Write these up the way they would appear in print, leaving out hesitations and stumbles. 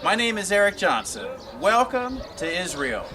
My name is Eric Johnson. Welcome to Israel.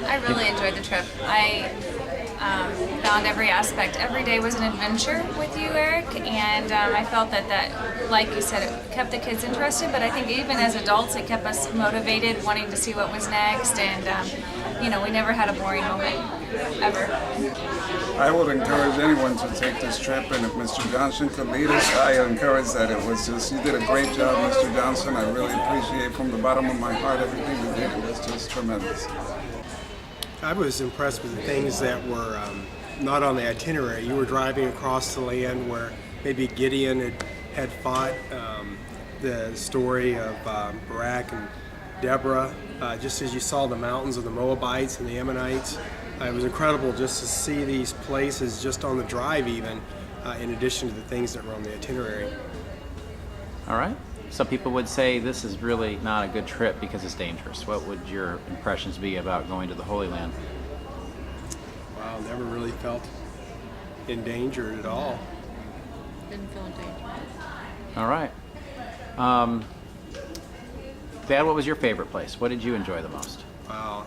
I really enjoyed the trip. I found every aspect. Every day was an adventure with you, Eric, and I felt that, like you said, it kept the kids interested, but I think even as adults it kept us motivated, wanting to see what was next, and we never had a boring moment, ever. I would encourage anyone to take this trip, and if Mr. Johnson could lead us, I encourage that. You did a great job, Mr. Johnson. I really appreciate from the bottom of my heart everything you did. It was just tremendous. I was impressed with the things that were not on the itinerary. You were driving across the land where maybe Gideon had fought, the story of Barak and Deborah, just as you saw the mountains of the Moabites and the Ammonites. It was incredible just to see these places just on the drive even, in addition to the things that were on the itinerary. All right. Some people would say this is really not a good trip because it's dangerous. What would your impressions be about going to the Holy Land? Wow, never really felt endangered at all. Didn't feel endangered. All right. Dad, what was your favorite place? What did you enjoy the most? Wow,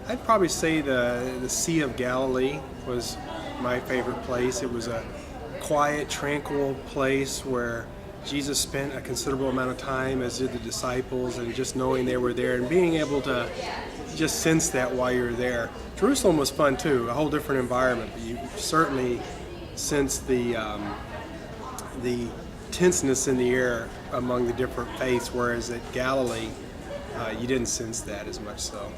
I'd probably say the Sea of Galilee was my favorite place. It was a quiet, tranquil place where Jesus spent a considerable amount of time, as did the disciples, and just knowing they were there and being able to just sense that while you're there. Jerusalem was fun too, a whole different environment, but you certainly sense the tenseness in the air among the different faiths, whereas at Galilee, you didn't sense that as much so.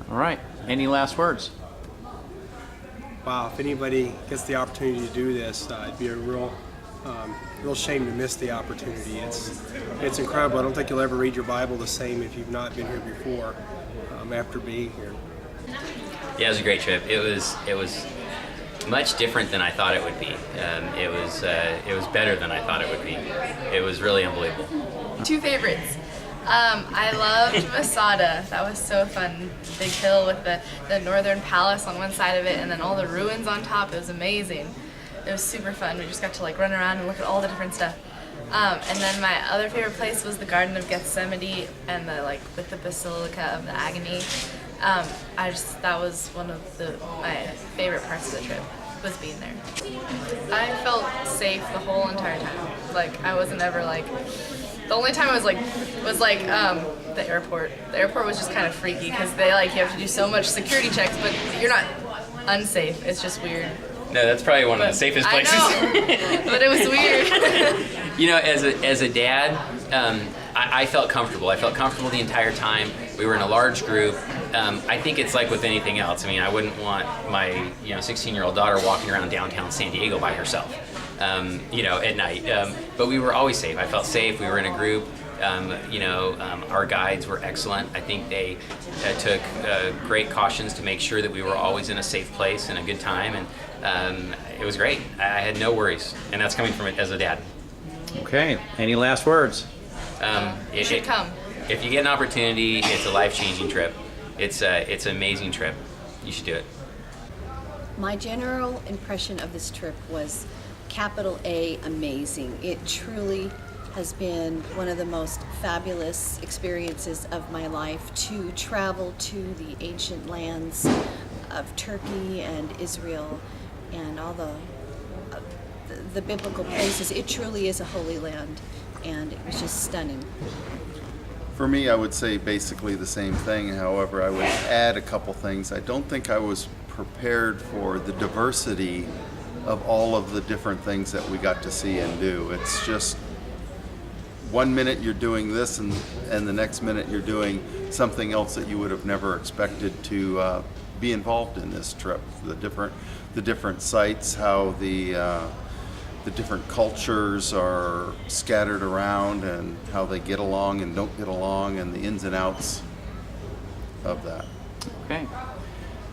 All right. Any last words? Wow, if anybody gets the opportunity to do this, it'd be a real shame to miss the opportunity. It's incredible. I don't think you'll ever read your Bible the same if you've not been here before, after being here. Yeah, it was a great trip. It was much different than I thought it would be. It was better than I thought it would be. It was really unbelievable. Two favorites. I loved Masada. That was so fun. The big hill with the northern palace on one side of it and then all the ruins on top. It was amazing. It was super fun. We just got to run around and look at all the different stuff. And then my other favorite place was the Garden of Gethsemane and with the Basilica of the Agony. That was one of my favorite parts of the trip. was being there. I felt safe the whole entire time. Like, I wasn't ever like, the only time I was the airport. The airport was just kind of freaky because they you have to do so much security checks, but you're not unsafe. It's just weird. No, that's probably one of the safest places. I know, but it was weird. You know, as a dad, I felt comfortable. I felt comfortable the entire time. We were in a large group. I think it's like with anything else. I mean, I wouldn't want my 16-year-old daughter walking around downtown San Diego by herself, at night. But we were always safe. I felt safe. We were in a group. Our guides were excellent. I think they took great cautions to make sure that we were always in a safe place and a good time. And it was great. I had no worries. And that's coming from it as a dad. Okay. Any last words? You should come. If you get an opportunity, it's a life-changing trip. It's an amazing trip. You should do it. My general impression of this trip was capital A, amazing. It truly has been one of the most fabulous experiences of my life to travel to the ancient lands of Turkey and Israel and all the biblical places. It truly is a holy land, and it was just stunning. For me, I would say basically the same thing. However, I would add a couple things. I don't think I was prepared for the diversity of all of the different things that we got to see and do. It's just one minute you're doing this and the next minute you're doing something else that you would have never expected to be involved in this trip. The different sites, how the different cultures are scattered around and how they get along and don't get along and the ins and outs of that. Okay.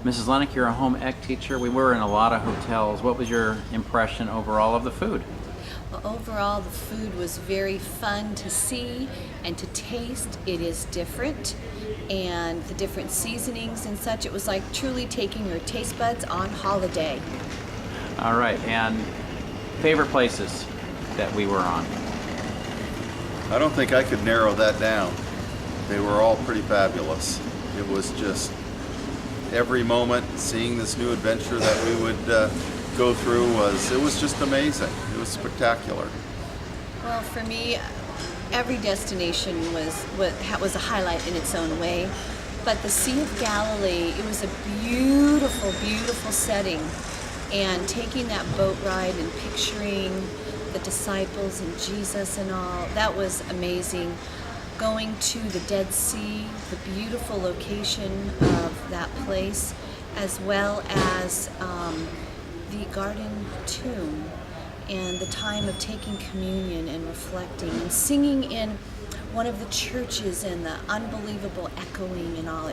Mrs. Lennox, you're a home ec teacher. We were in a lot of hotels. What was your impression overall of the food? Well, overall, the food was very fun to see and to taste. It is different, and the different seasonings and such. It was like truly taking your taste buds on holiday. All right. And favorite places that we were on? I don't think I could narrow that down. They were all pretty fabulous. It was just every moment seeing this new adventure that we would go through was just amazing. It was spectacular. Well, for me, every destination was a highlight in its own way. But the Sea of Galilee, it was a beautiful, beautiful setting. And taking that boat ride and picturing the disciples and Jesus and all, that was amazing. Going to the Dead Sea, the beautiful location of that place, as well as the Garden Tomb and the time of taking communion and reflecting and singing in one of the churches and the unbelievable echoing and all.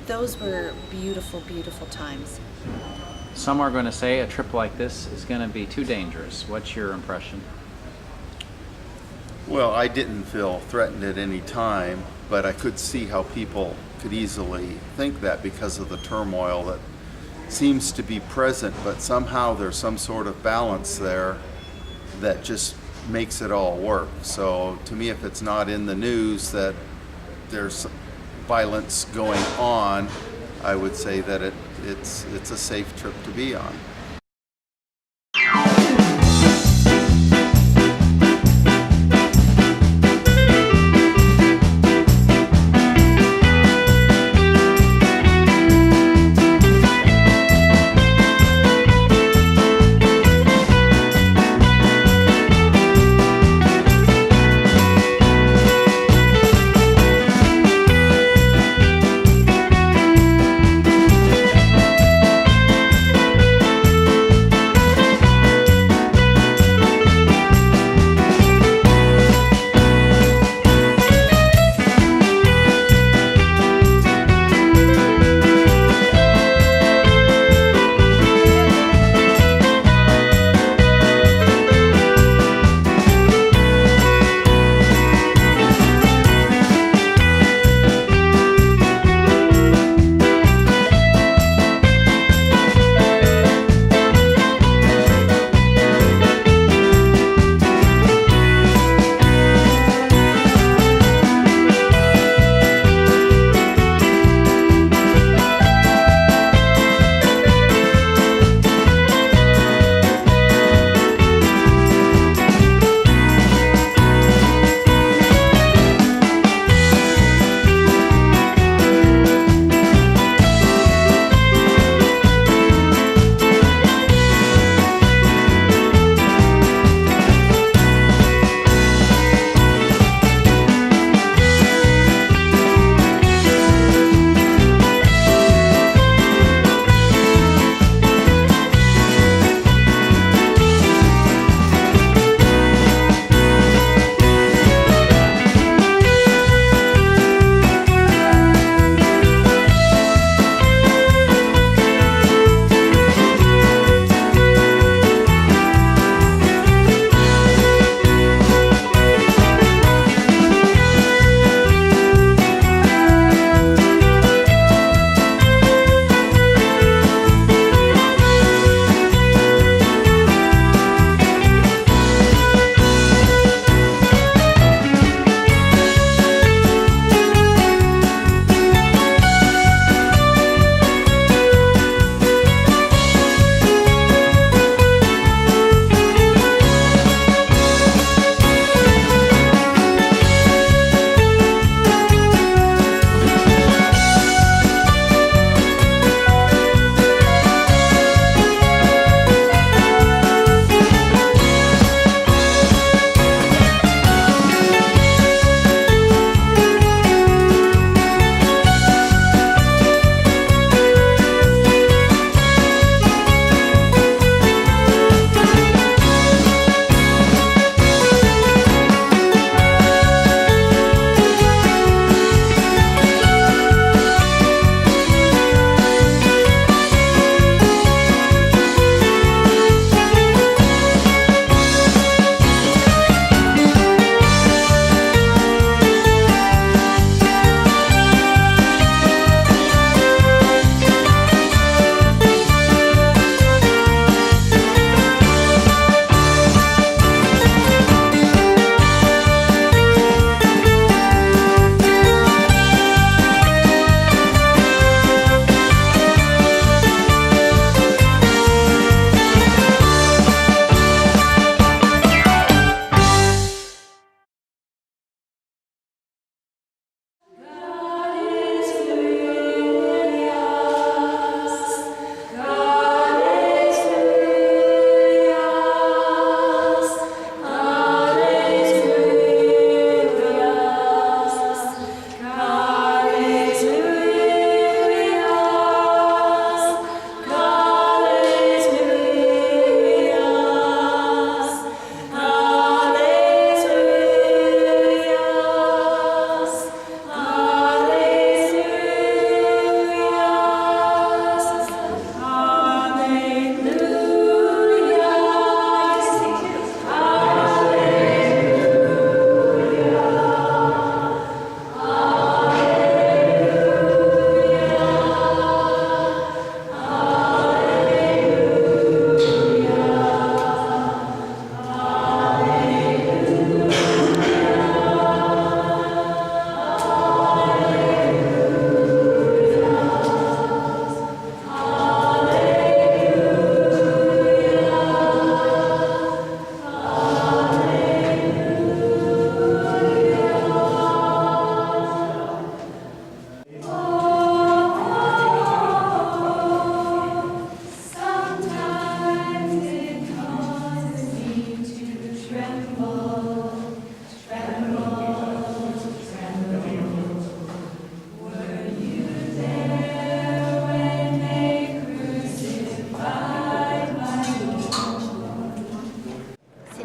Those were beautiful, beautiful times. Some are going to say a trip like this is going to be too dangerous. What's your impression? Well, I didn't feel threatened at any time, but I could see how people could easily think that because of the turmoil that seems to be present, but somehow there's some sort of balance there that just makes it all work. So to me, if it's not in the news that there's violence going on, I would say that it's a safe trip to be on.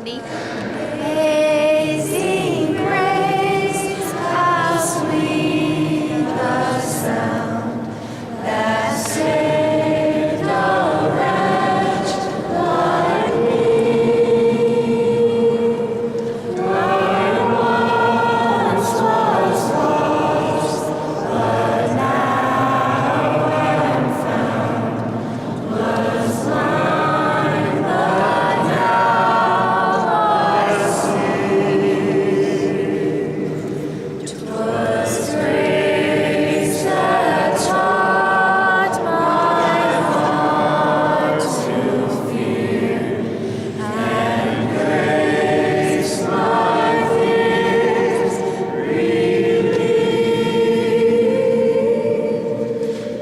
litany. Amazing grace, how sweet the sound that saved a wretch like me. I once was lost, but now am found. Was blind, but now I see. 'Twas grace that taught my heart to fear, and grace my fears relieved.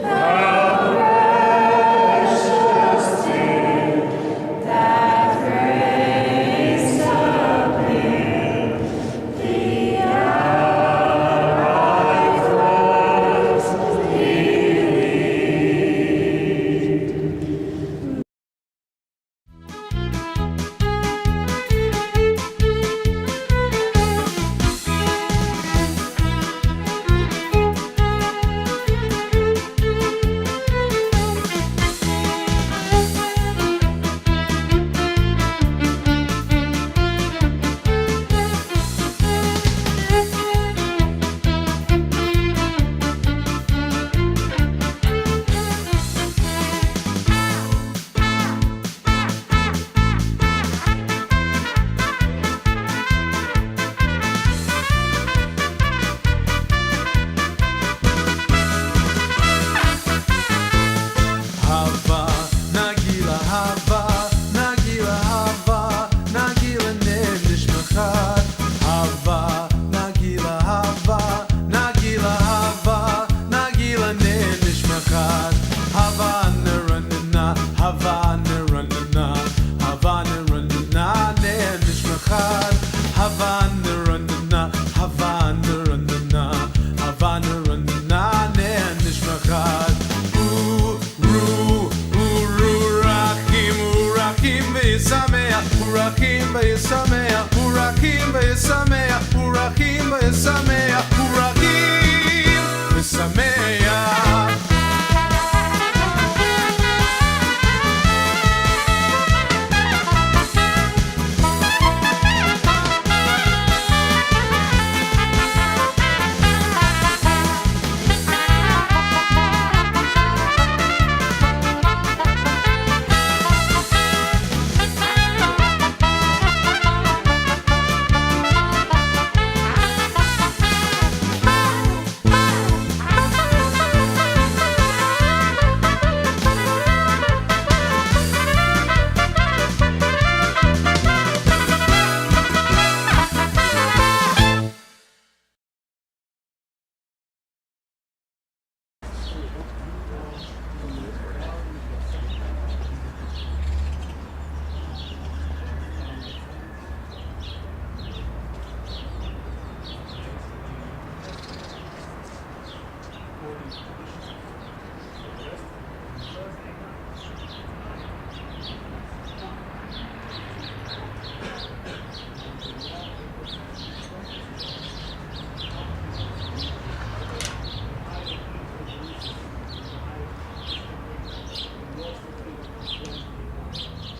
How precious did that grace appear, the hour I first believed. Hava, Nagila, Hava, Nagila, Hava, Nagila, Nefesh Machad. Hava, Nagila, Hava, Nagila, Hava, Nagila, Nefesh Machad. Hava, Naranana, Hava, Naranana, Hava, Naranana, Nefesh Machad. Hava, Naranana, Hava, Naranana, Hava, Naranana, Nefesh Machad. Urakim, Urakim, Besamea, Urakim, Besamea.